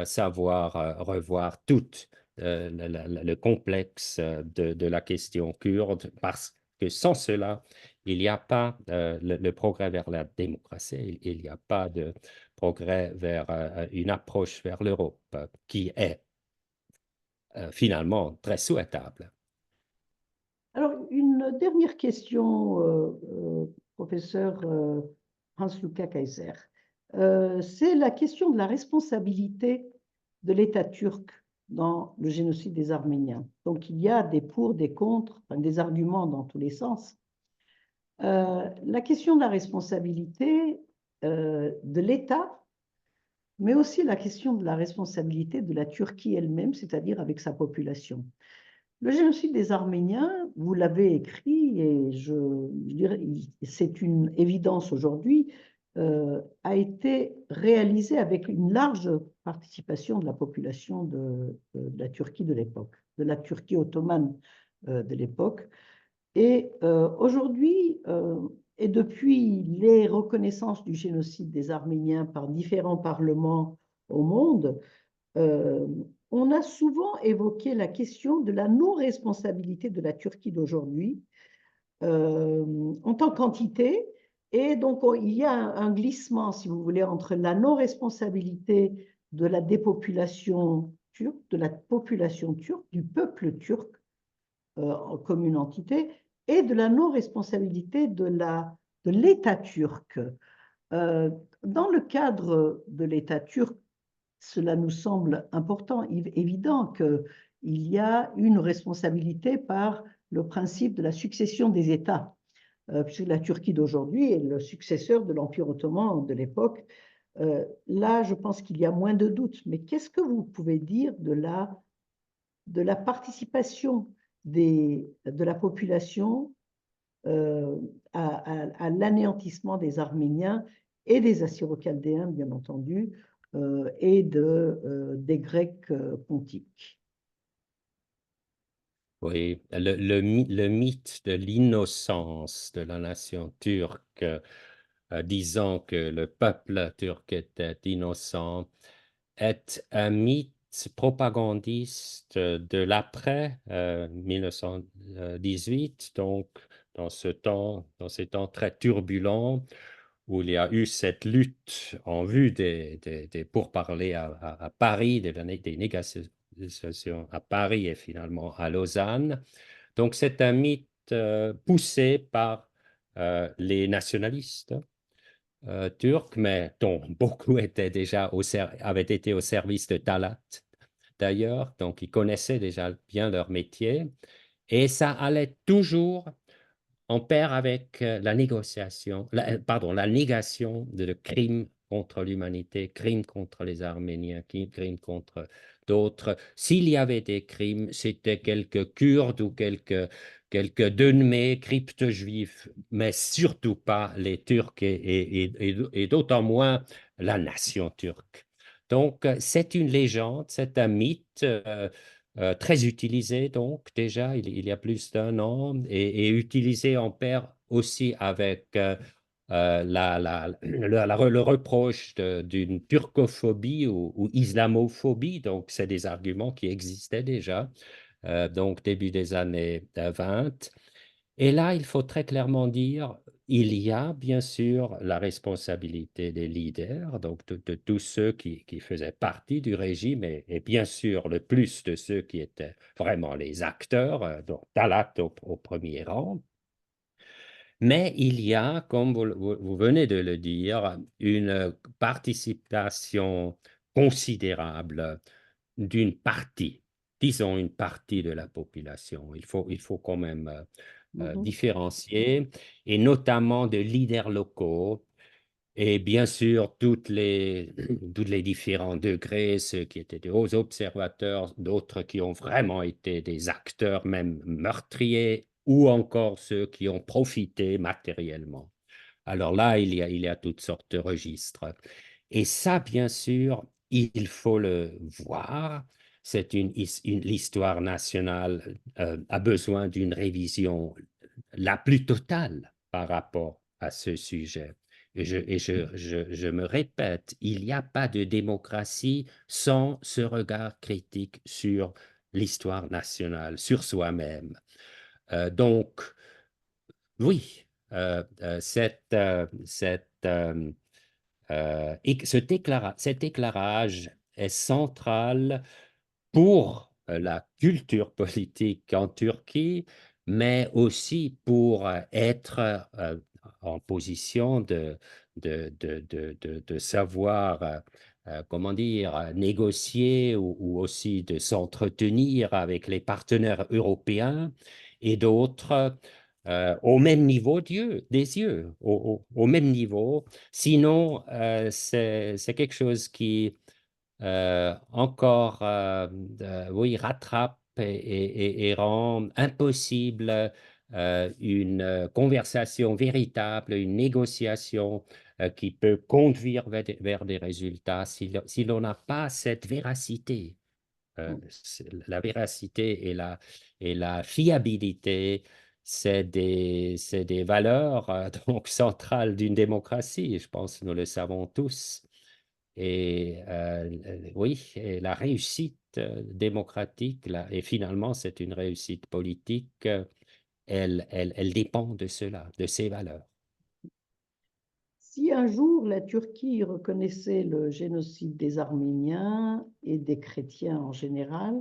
savoir revoir tout le complexe de la question kurde, parce que sans cela, il n'y a pas le progrès vers la démocratie, il n'y a pas de progrès vers une approche vers l'Europe qui est finalement très souhaitable. Alors, une dernière question, professeur Hans-Luca Kaiser. C'est la question de la responsabilité de l'État turc dans le génocide des Arméniens. Donc, il y a des pour, des contre, enfin, des arguments dans tous les sens. La question de la responsabilité de l'État, mais aussi la question de la responsabilité de la Turquie elle-même, c'est-à-dire avec sa population. Le génocide des Arméniens, vous l'avez écrit, et je dirais, c'est une évidence aujourd'hui, a été réalisé avec une large participation de la population de la Turquie de l'époque, de la Turquie ottomane de l'époque. Et aujourd'hui, et depuis les reconnaissances du génocide des Arméniens par différents parlements au monde, euh, on a souvent évoqué la question de la non-responsabilité de la Turquie d'aujourd'hui en tant qu'entité. Et donc, il y a un glissement, si vous voulez, entre la non-responsabilité de la dépopulation turque, de la population turque, du peuple turc comme une entité, et de la non-responsabilité de l'État turc. Dans le cadre de l'État turc, cela nous semble important, évident qu'il y a une responsabilité par le principe de la succession des États, puisque la Turquie d'aujourd'hui est le successeur de l'Empire ottoman de l'époque. Là, je pense qu'il y a moins de doutes. Mais qu'est-ce que vous pouvez dire de la participation de la population à l'anéantissement des Arméniens et des Assyro-Chaldéens, bien entendu, et des Grecs pontiques. Oui, le mythe de l'innocence de la nation turque, disant que le peuple turc était innocent, est un mythe propagandiste de l'après 1918, donc dans ces temps très turbulents où il y a eu cette lutte en vue des pourparlers à Paris, des négociations à Paris et finalement à Lausanne. Donc c'est un mythe poussé par les nationalistes turcs, mais dont beaucoup avaient été au service de Talat d'ailleurs, donc ils connaissaient déjà bien leur métier, et ça allait toujours en pair avec la négociation, la négation de crimes contre l'humanité, crimes contre les Arméniens, crimes contre d'autres. S'il y avait des crimes, c'était quelques Kurdes ou quelques Denmés, cryptes juifs, mais surtout pas les Turcs et d'autant moins la nation turque. Donc, c'est une légende, c'est un mythe très utilisé, donc déjà il y a plus d'1 an, et utilisé en pair aussi avec le reproche d'une turcophobie ou islamophobie. Donc, c'est des arguments qui existaient déjà, donc début des années 20. Et là, il faut très clairement dire, il y a bien sûr la responsabilité des leaders, donc de tous ceux qui faisaient partie du régime, et bien sûr le plus de ceux qui étaient vraiment les acteurs, donc Talat au premier rang. Mais il y a, comme vous venez de le dire, une participation considérable d'une partie, disons une partie de la population. Il faut quand même différencier, et notamment de leaders locaux, et bien sûr tous les différents degrés, ceux qui étaient des hauts observateurs, d'autres qui ont vraiment été des acteurs, même meurtriers, ou encore ceux qui ont profité matériellement. Alors là, il y a toutes sortes de registres. Et ça, bien sûr, il faut le voir. L'histoire nationale a besoin d'une révision la plus totale par rapport à ce sujet. Je me répète, il n'y a pas de démocratie sans ce regard critique sur l'histoire nationale, sur soi-même. Donc, oui, cet éclairage est central pour la culture politique en Turquie, mais aussi pour être en position de savoir, comment dire, négocier ou aussi de s'entretenir avec les partenaires européens et d'autres au même niveau des yeux, au même niveau. Sinon, c'est quelque chose qui encore, oui, rattrape et rend impossible une conversation véritable, une négociation qui peut conduire vers des résultats si l'on n'a pas cette véracité. La véracité et la fiabilité, c'est des valeurs donc centrales d'une démocratie. Je pense que nous le savons tous. Et oui, et la réussite démocratique, et finalement c'est une réussite politique, elle dépend de cela, de ces valeurs. Si un jour la Turquie reconnaissait le génocide des Arméniens et des chrétiens en général,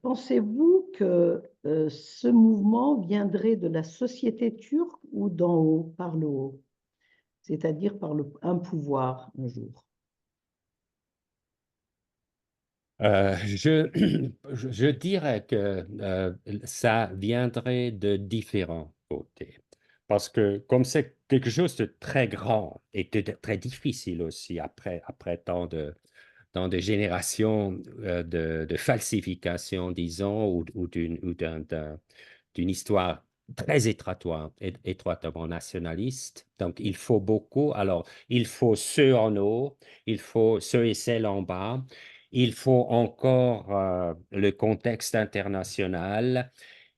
pensez-vous que ce mouvement viendrait de la société turque ou d'en haut, par le haut, c'est-à-dire par un pouvoir un jour? Je dirais que ça viendrait de différents côtés. Parce que comme c'est quelque chose de très grand et de très difficile aussi après tant de générations de falsification, disons, ou d'une histoire très étroitement nationaliste. Donc, il faut beaucoup. Alors, il faut ceux en haut, il faut ceux et celles en bas. Il faut encore le contexte international.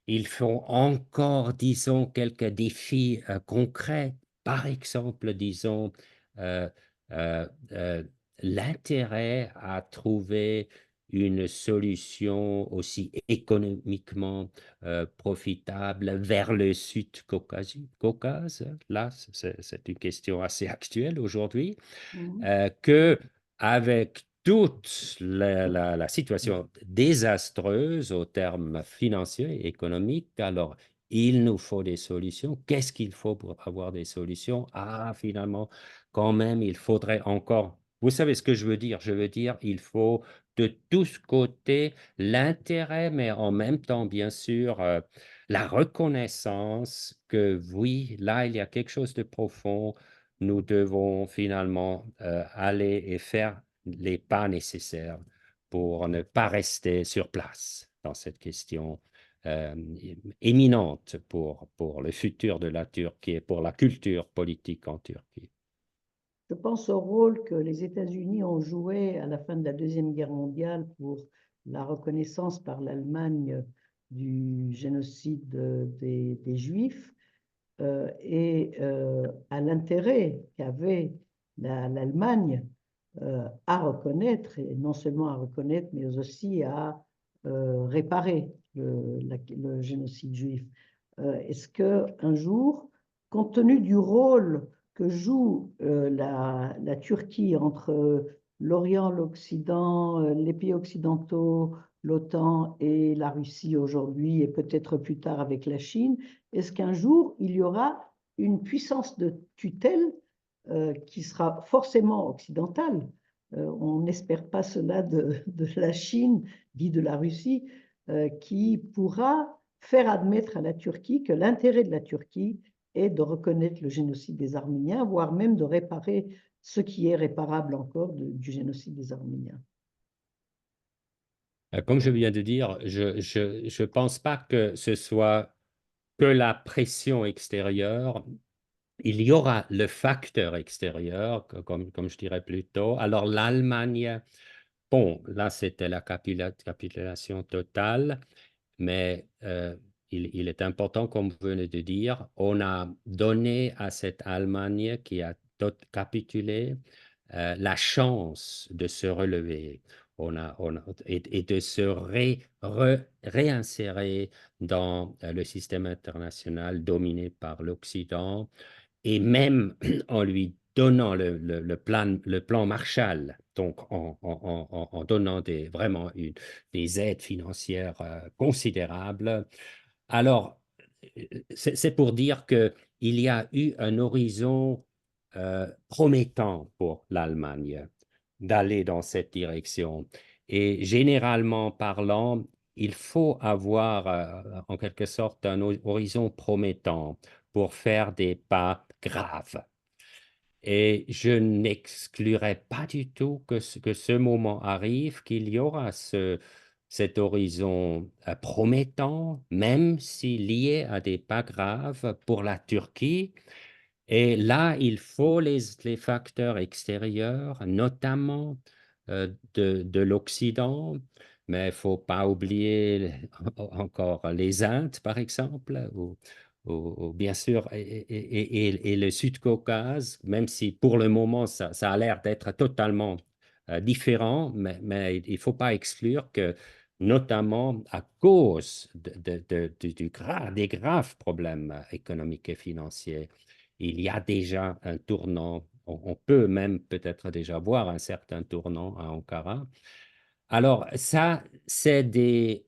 Il faut encore, disons, quelques défis concrets. Par exemple, disons, euh, euh, euh, l'intérêt à trouver une solution aussi économiquement profitable vers le Sud-Caucase. Là, c'est une question assez actuelle aujourd'hui, Mhm. que avec toute la situation désastreuse au terme financier et économique, alors il nous faut des solutions. Qu'est-ce qu'il faut pour avoir des solutions? Ah, finalement, quand même, il faudrait encore. Vous savez ce que je veux dire? Je veux dire, il faut de tous côtés l'intérêt, mais en même temps, bien sûr, la reconnaissance que oui, là, il y a quelque chose de profond. Nous devons finalement aller et faire les pas nécessaires pour ne pas rester sur place dans cette question euh, éminente pour le futur de la Turquie et pour la culture politique en Turquie. Je pense au rôle que les États-Unis ont joué à la fin de la Deuxième Guerre mondiale pour la reconnaissance par l'Allemagne du génocide des Juifs et à l'intérêt qu'avait l'Allemagne à reconnaître, et non seulement à reconnaître, mais aussi à réparer le génocide juif. Est-ce qu'un jour, compte tenu du rôle que joue la Turquie entre l'Orient, l'Occident, les pays occidentaux, l'OTAN et la Russie aujourd'hui, et peut-être plus tard avec la Chine, est-ce qu'un jour, il y aura une puissance de tutelle qui sera forcément occidentale? On n'espère pas cela de la Chine, dit de la Russie, qui pourra faire admettre à la Turquie que l'intérêt de la Turquie est de reconnaître le génocide des Arméniens, voire même de réparer ce qui est réparable encore du génocide des Arméniens. Comme je viens de dire, je pense pas que ce soit que la pression extérieure, il y aura le facteur extérieur, comme je dirais plus tôt. Alors l'Allemagne, bon, là c'était la capitulation totale, mais il est important, comme vous venez de dire, on a donné à cette Allemagne qui a capitulé la chance de se relever. Et de se réinsérer dans le système international dominé par l'Occident, et même en lui donnant le plan Marshall, donc en donnant vraiment des aides financières considérables. Alors, c'est pour dire qu'il y a eu un horizon promettant pour l'Allemagne d'aller dans cette direction. Et généralement parlant, il faut avoir en quelque sorte un horizon promettant pour faire des pas graves. Et je n'exclurais pas du tout que ce moment arrive, qu'il y aura cet horizon promettant, même si lié à des pas graves pour la Turquie. Et là, il faut les facteurs extérieurs, notamment de l'Occident, mais il ne faut pas oublier encore les Indes, par exemple, ou bien sûr, et le Sud-Caucase, même si pour le moment, ça a l'air d'être totalement différent, mais il ne faut pas exclure que, notamment à cause des graves problèmes économiques et financiers, il y a déjà un tournant. On peut même peut-être déjà voir un certain tournant à Ankara. Alors ça, c'est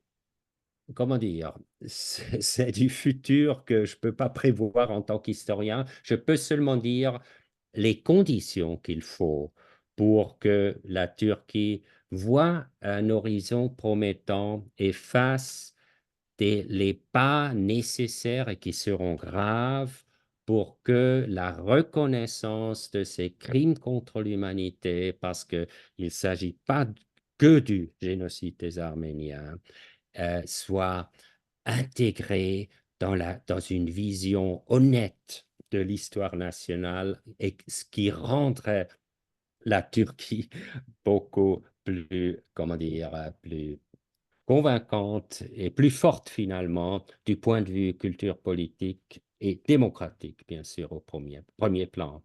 comment dire, c'est du futur que je ne peux pas prévoir en tant qu'historien. Je peux seulement dire les conditions qu'il faut pour que la Turquie voit un horizon promettant et fasse les pas nécessaires et qui seront graves pour que la reconnaissance de ces crimes contre l'humanité, parce qu'il ne s'agit pas que du génocide des Arméniens, soit intégrée dans une vision honnête de l'histoire nationale, et ce qui rendrait la Turquie beaucoup plus, comment dire, plus convaincante et plus forte finalement du point de vue culture politique et démocratique, bien sûr, au premier plan.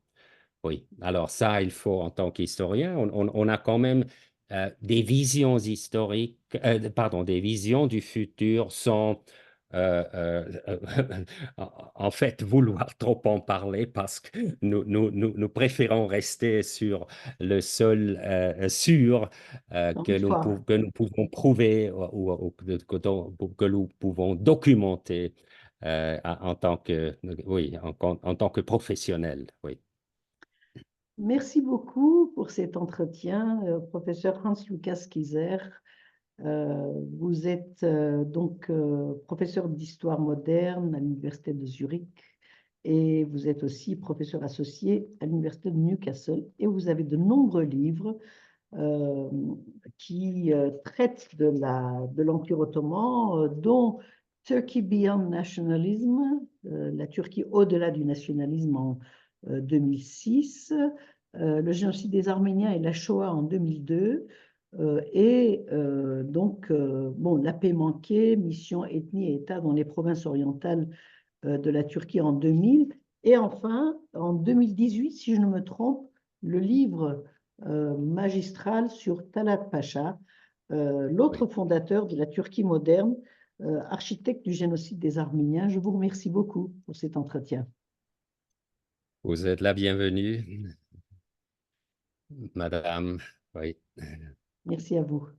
Oui, alors ça, il faut, en tant qu'historien, on a quand même des visions historiques, pardon, des visions du futur sans, euh, euh, en fait, vouloir trop en parler parce que nous préférons rester sur le sol sûr Toutefois, que nous pouvons prouver que nous pouvons documenter en tant que, oui, en tant que professionnel. Oui. merci beaucoup pour cet entretien, professeur Hans-Lukas Kieser. Vous êtes donc professeur d'histoire moderne à l'Université de Zurich et vous êtes aussi professeur associé à l'Université de Newcastle et vous avez de nombreux livres euh, qui traitent de l'Empire ottoman, dont Turkey Beyond Nationalism, la Turquie au-delà du nationalisme en 2006, le génocide des Arméniens et la Shoah en 2002, bon, la paix manquée, mission, ethnie et État dans les provinces orientales de la Turquie en 2000. Et enfin, en 2018, si je ne me trompe, le livre magistral sur Talat Pacha, l'autre Oui. fondateur de la Turquie moderne, architecte du génocide des Arméniens. Je vous remercie beaucoup pour cet entretien. Vous êtes la bienvenue, madame. Oui. Merci à vous.